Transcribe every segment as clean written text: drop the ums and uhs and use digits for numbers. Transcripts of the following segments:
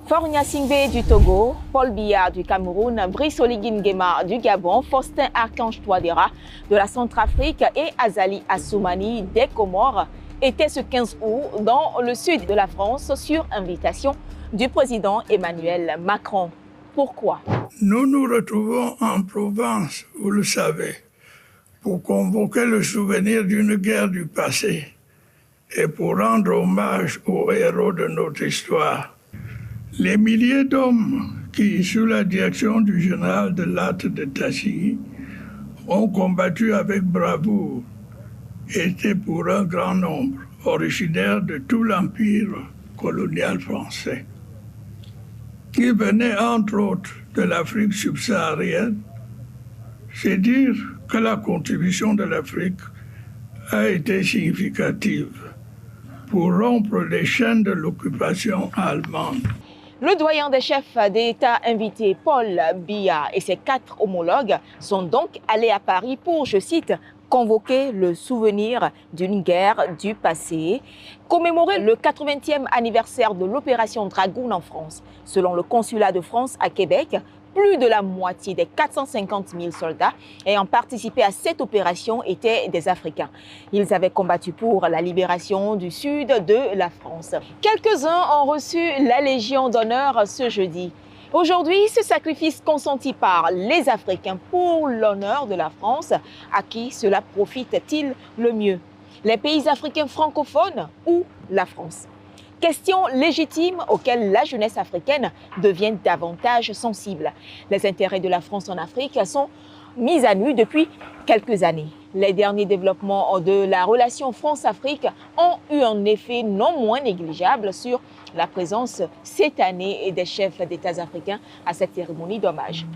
Faure Gnassingbé du Togo, Paul Biya du Cameroun, Brice Oligui Nguema du Gabon, Faustin Archange Touadéra de la Centrafrique et Azali Assoumani des Comores étaient ce 15 août dans le sud de la France sur invitation du président Emmanuel Macron. Pourquoi? Nous nous retrouvons en Provence, vous le savez, pour convoquer le souvenir d'une guerre du passé et pour rendre hommage aux héros de notre histoire. Les milliers d'hommes qui, sous la direction du général de Lattre de Tassigny, ont combattu avec bravoure étaient pour un grand nombre originaires de tout l'empire colonial français, qui venaient entre autres de l'Afrique subsaharienne. C'est dire que la contribution de l'Afrique a été significative pour rompre les chaînes de l'occupation allemande. Le doyen des chefs d'État invités, Paul Biya, et ses 4 homologues sont donc allés à Paris pour, je cite, convoquer le souvenir d'une guerre du passé, commémorer le 80e anniversaire de l'opération Dragoon en France. Selon le consulat de France à Québec, plus de la moitié des 450 000 soldats ayant participé à cette opération étaient des Africains. Ils avaient combattu pour la libération du sud de la France. Quelques-uns ont reçu la Légion d'honneur ce jeudi. Aujourd'hui, ce sacrifice consenti par les Africains pour l'honneur de la France, à qui cela profite-t-il le mieux? Les pays africains francophones ou la France? Question légitime auxquelles la jeunesse africaine devient davantage sensible. Les intérêts de la France en Afrique sont mis à nu depuis quelques années. Les derniers développements de la relation France-Afrique ont eu un effet non moins négligeable sur la présence cette année des chefs d'État africains à cette cérémonie d'hommage.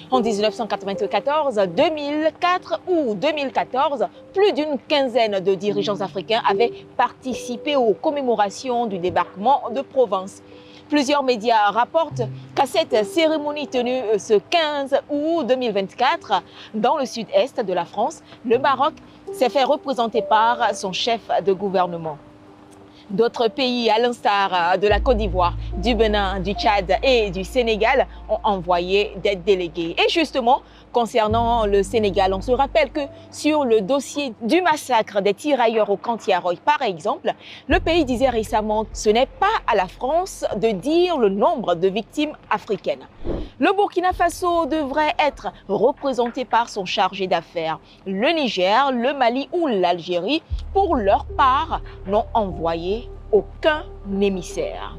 En 1994, 2004 ou 2014, plus d'une quinzaine de dirigeants africains avaient participé aux commémorations du débarquement de Provence. Plusieurs médias rapportent qu'à cette cérémonie tenue ce 15 août 2024, dans le sud-est de la France, le Maroc s'est fait représenter par son chef de gouvernement. D'autres pays, à l'instar de la Côte d'Ivoire, du Bénin, du Tchad et du Sénégal, ont envoyé des délégués. Et justement, concernant le Sénégal, on se rappelle que sur le dossier du massacre des tirailleurs au camp Tiaroy, par exemple, le pays disait récemment que ce n'est pas à la France de dire le nombre de victimes africaines. Le Burkina Faso devrait être représenté par son chargé d'affaires. Le Niger, le Mali ou l'Algérie, pour leur part, n'ont envoyé aucun émissaire.